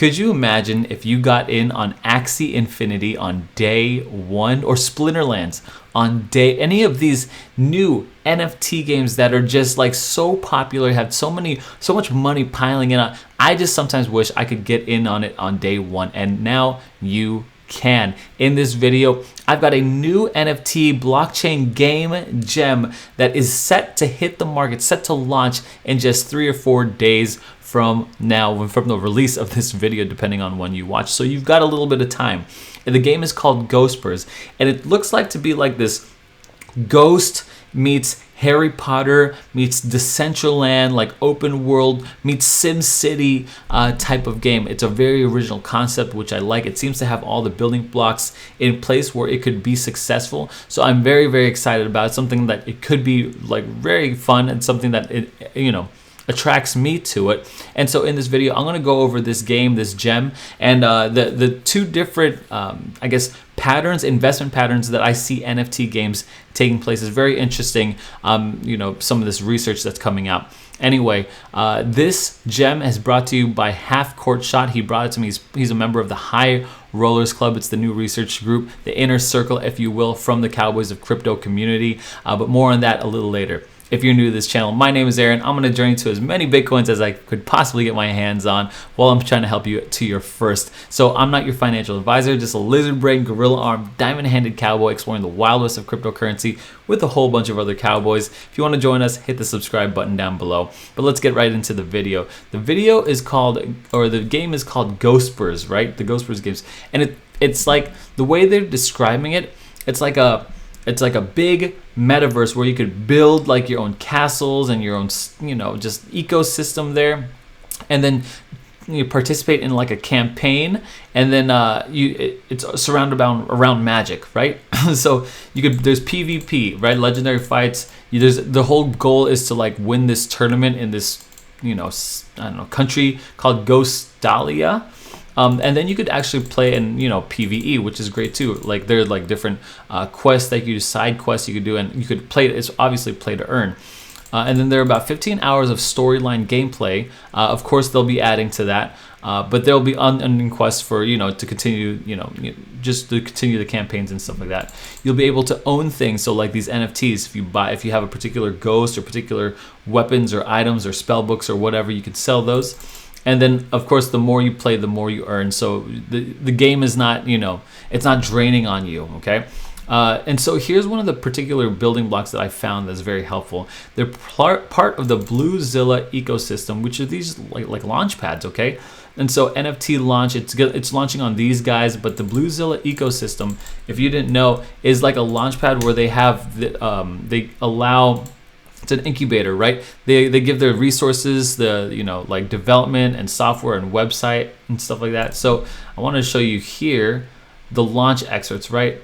Could you imagine if you got in on Axie Infinity on day one, or Splinterlands on day, any of these new NFT games that are just like so popular, have so much money piling in? I just sometimes wish I could get in on it on day one, and now you can. In this video, I've got a new NFT blockchain game gem that is set to hit the market, set to launch in just 3 or 4 days from now, from the release of this video, depending on when you watch. So you've got a little bit of time. And the game is called Ghospers, and it looks like to be like this Ghost meets Harry Potter meets Decentraland, like open world meets Sim City type of game. It's a very original concept, which I like. It seems to have all the building blocks in place where it could be successful. So I'm very, very excited about it. Something that it could be like very fun, and something that it, attracts me to it. And so in this video, I'm going to go over this game, this gem, and the two different, I guess, patterns, investment patterns that I see NFT games taking place. Is very interesting. Some of this research that's coming out. Anyway, this gem is brought to you by Half Court Shot. He brought it to me. He's a member of the High Rollers Club. It's the new research group, the inner circle, if you will, from the Cowboys of Crypto community. But more on that a little later. If you're new to this channel, my name is Aaron. I'm going to journey to as many Bitcoins as I could possibly get my hands on while I'm trying to help you to your first. So I'm not your financial advisor, just a lizard brain, gorilla arm, diamond handed cowboy exploring the wild west of cryptocurrency with a whole bunch of other cowboys. If you want to join us, hit the subscribe button down below. But let's get right into the video. The video is called, or the game is called Ghospers, right? The Ghospers games. And it's like, the way they're describing it, it's like a big metaverse where you could build like your own castles and your own, just ecosystem there, and then you participate in like a campaign, and then it's surrounded around magic, right? So there's PvP, right? Legendary fights. The whole goal is to like win this tournament in this, country called Ghostalia. And then you could actually play in, PvE, which is great too. Like there are like different quests that you do, side quests you could do, and you could play. It's obviously play to earn. And then there are about 15 hours of storyline gameplay. Of course, they'll be adding to that, but there'll be unending quests for to continue, just to continue the campaigns and stuff like that. You'll be able to own things. So like these NFTs, if you have a particular ghost or particular weapons or items or spell books or whatever, you could sell those. And then, of course, the more you play, the more you earn. So the game is not, it's not draining on you, okay? And so here's one of the particular building blocks that I found that's very helpful. They're part of the bluezilla ecosystem, which are these like launch pads, okay? And so NFT launch, it's launching on these guys, but the bluezilla ecosystem, if you didn't know, is like a launch pad where they have, they allow... It's an incubator, right? They give their resources, like development and software and website and stuff like that. So I want to show you here the launch excerpts, right?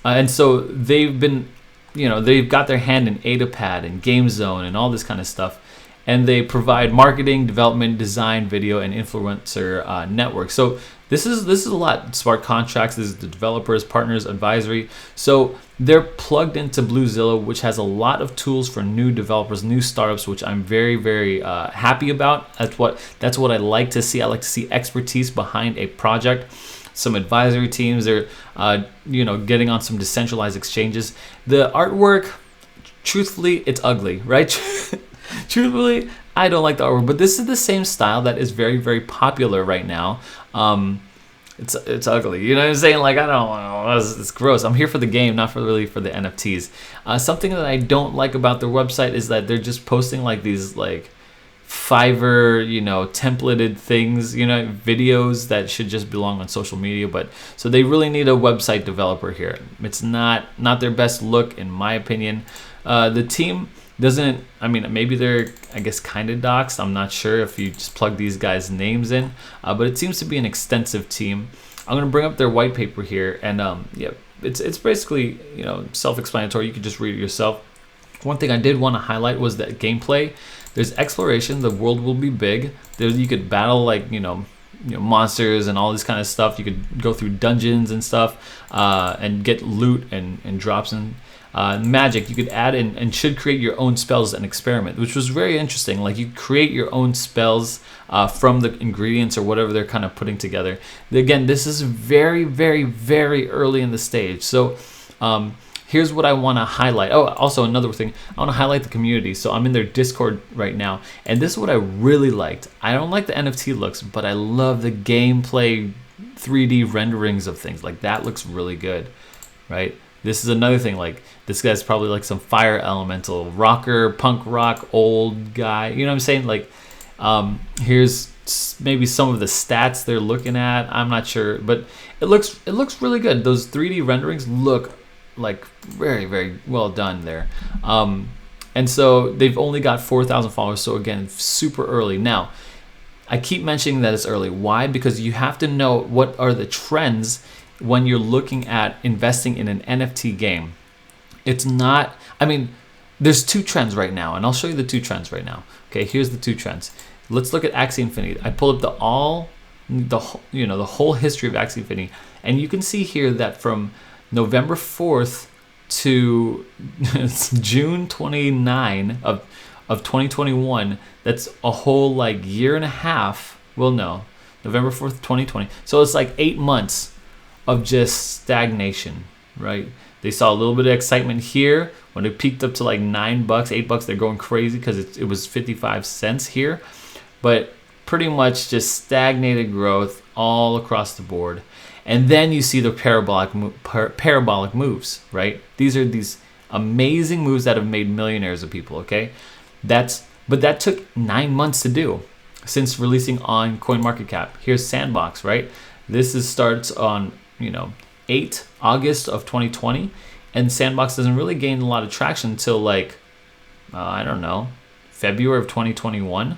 And so they've been, they've got their hand in AdaPad and Game Zone and all this kind of stuff. And they provide marketing, development, design, video, and influencer network. So this is a lot. Smart contracts. This is the developers, partners, advisory. So they're plugged into bluezilla, which has a lot of tools for new developers, new startups, which I'm very, very happy about. That's what I like to see. I like to see expertise behind a project. Some advisory teams. They're getting on some decentralized exchanges. The artwork, truthfully, it's ugly, right? Truthfully, I don't like the artwork, but this is the same style that is very, very popular right now. It's ugly, you know what I'm saying? Like, I don't know, it's gross. I'm here for the game, not really for the NFTs. Something that I don't like about their website is that they're just posting like these like Fiverr, templated things, videos that should just belong on social media. But so they really need a website developer here. It's not their best look, in my opinion. The team doesn't, maybe they're, I guess, kind of doxed. I'm not sure if you just plug these guys' names in, but it seems to be an extensive team. I'm going to bring up their white paper here, and it's basically, self-explanatory. You can just read it yourself. One thing I did want to highlight was that gameplay. There's exploration. The world will be big. You could battle like, monsters and all this kind of stuff. You could go through dungeons and stuff, and get loot and drops in. magic, you could add in and should create your own spells and experiment, which was very interesting. Like you create your own spells from the ingredients or whatever they're kind of putting together. Again, this is very, very, very early in the stage. So here's what I want to highlight. Oh, also another thing, I want to highlight the community. So I'm in their Discord right now, and this is what I really liked. I don't like the NFT looks, but I love the gameplay 3D renderings of things. Like that looks really good, right? This is another thing, like this guy's probably like some fire elemental, rocker, punk rock, old guy. You know what I'm saying? Like here's maybe some of the stats they're looking at. I'm not sure, but it looks really good. Those 3D renderings look like very, very well done there. And so they've only got 4,000 followers. So again, super early. Now, I keep mentioning that it's early. Why? Because you have to know what are the trends when you're looking at investing in an NFT game. It's not, I mean, there's two trends right now, and I'll show you the two trends right now. Okay, here's the two trends. Let's look at Axie Infinity. I pulled up the whole history of Axie Infinity, and you can see here that from November 4th to June 29 of 2021, that's a whole like year and a half. Well, no, November 4th, 2020. So it's like 8 months of just stagnation, right? They saw a little bit of excitement here when it peaked up to like $9, $8. They're going crazy because it was 55 cents here, but pretty much just stagnated growth all across the board. And then you see the parabolic moves, right? These are these amazing moves that have made millionaires of people, okay? But that took 9 months to do since releasing on CoinMarketCap. Here's Sandbox, right? This starts on 8 August of 2020, and Sandbox doesn't really gain a lot of traction until like I don't know, February of 2021.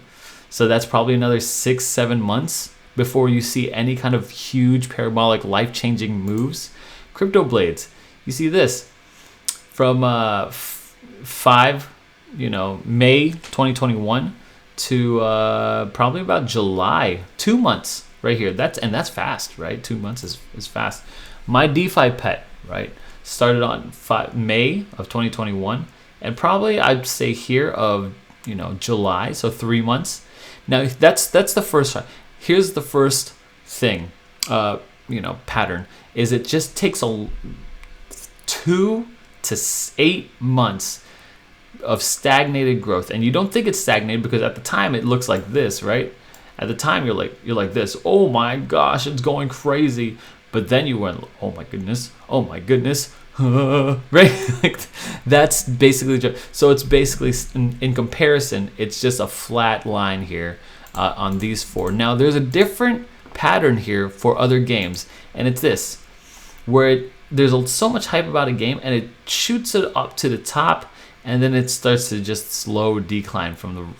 So that's probably another 6-7 months before you see any kind of huge parabolic life-changing moves. Crypto Blades, you see this from May 2021 to probably about July, 2 months right here. That's fast, right? 2 months is fast. My DeFi pet, right, started on May of 2021, and probably I'd say here of July, so 3 months. Now that's the first one. Here's the first thing, pattern is it just takes 2 to 8 months of stagnated growth, and you don't think it's stagnated because at the time it looks like this, right? At the time you're like this. Oh my gosh, it's going crazy. But then you went, oh my goodness, right? Like, that's basically so. It's basically in comparison, it's just a flat line here on these four. Now there's a different pattern here for other games, and it's this, where there's so much hype about a game, and it shoots it up to the top, and then it starts to just slow decline from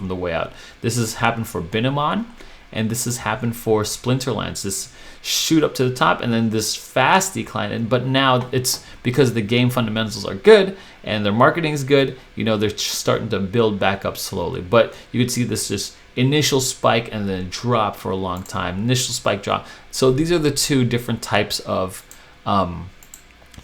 the way out. This has happened for Binamon, and this has happened for Splinterlands. This shoot up to the top and then this fast decline. But now it's because the game fundamentals are good and their marketing is good. They're starting to build back up slowly. But you could see this just initial spike and then drop for a long time. Initial spike, drop. So these are the two different types of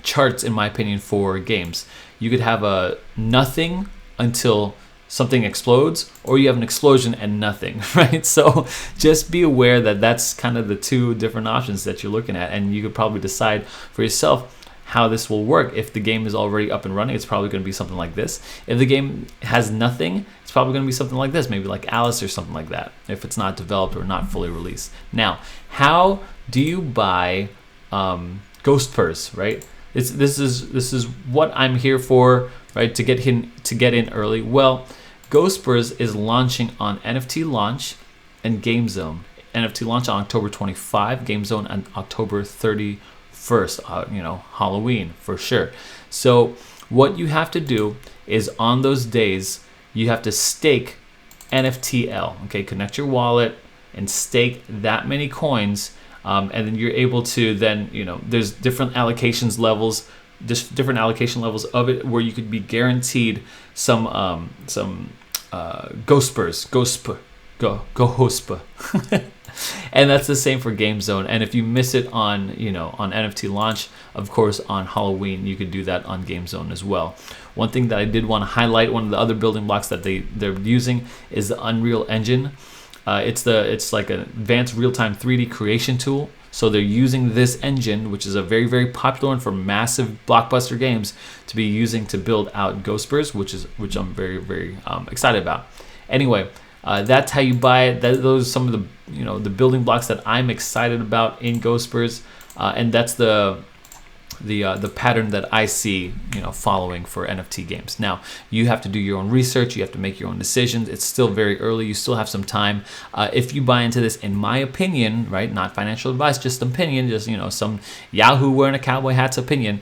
charts, in my opinion, for games. You could have a nothing until something explodes, or you have an explosion and nothing, right? So just be aware that that's kind of the two different options that you're looking at, and you could probably decide for yourself how this will work. If the game is already up and running, it's probably going to be something like this. If the game has nothing, it's probably going to be something like this, maybe like Alice or something like that, if it's not developed or not fully released. Now, how do you buy Ghospers, right? This is what I'm here for, right? To get in early. Well, Ghospers is launching on NFT Launch and Game Zone. NFT Launch on October 25, Game Zone on October 31st. Halloween for sure. So what you have to do is on those days you have to stake NFTL. Okay, connect your wallet and stake that many coins. And then you're able to then, there's different allocation levels of it where you could be guaranteed some Ghospers, GHOSP. And that's the same for Game Zone. And if you miss it on, on NFT launch, of course, on Halloween, you could do that on Game Zone as well. One thing that I did want to highlight, one of the other building blocks that they're using is the Unreal Engine. It's like an advanced real-time 3D creation tool. So they're using this engine, which is a very, very popular one for massive blockbuster games, to be using to build out Ghospers, which I'm very, very excited about. Anyway, that's how you buy it. Those are some of the the building blocks that I'm excited about in Ghospers, and that's the pattern that I see following for NFT games. Now you have to do your own research, you have to make your own decisions. It's still very early, you still have some time. If you buy into this, in my opinion, right, not financial advice, just opinion, just some Yahoo wearing a cowboy hat's opinion,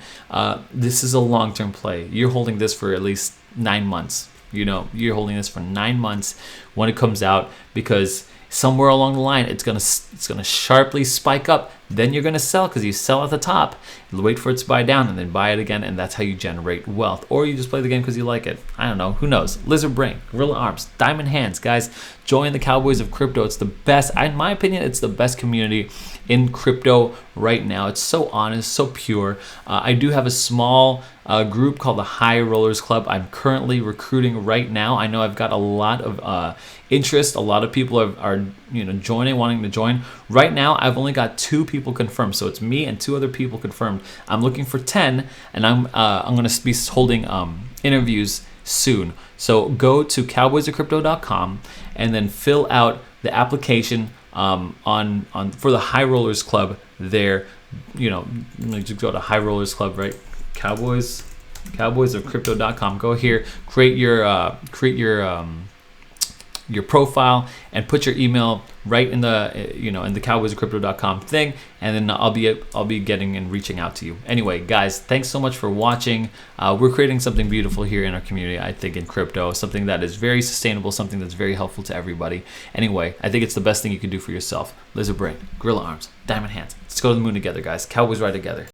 this is a long-term play. You're holding this for at least 9 months. You're holding this for 9 months when it comes out, because somewhere along the line it's gonna sharply spike up. Then you're gonna sell, because you sell at the top, wait for it to buy down, and then buy it again, and that's how you generate wealth. Or you just play the game because you like it. I don't know, who knows? Lizard Brain, Gorilla Arms, Diamond Hands, guys, join the Cowboys of Crypto. It's the best, in my opinion, it's the best community in crypto right now. It's so honest, so pure. I do have a small group called the High Rollers Club. I'm currently recruiting right now. I know I've got a lot of interest. A lot of people are wanting to join. Right now, I've only got 2 people confirmed, so it's me and 2 other people confirmed. I'm looking for 10, and I'm going to be holding interviews soon. So go to cowboysofcrypto.com and then fill out the application for the High Rollers Club there. Just go to High Rollers Club, right? Cowboysofcrypto.com. Go here, create your profile, and put your email right in the in the cowboysofcrypto.com thing, and then I'll be getting and reaching out to you. Anyway, guys, thanks so much for watching. We're creating something beautiful here in our community, I think, in crypto, something that is very sustainable, something that's very helpful to everybody. Anyway, I think it's the best thing you can do for yourself. Lizard Brain, Gorilla Arms, Diamond Hands. Let's go to the moon together, guys. Cowboys ride together.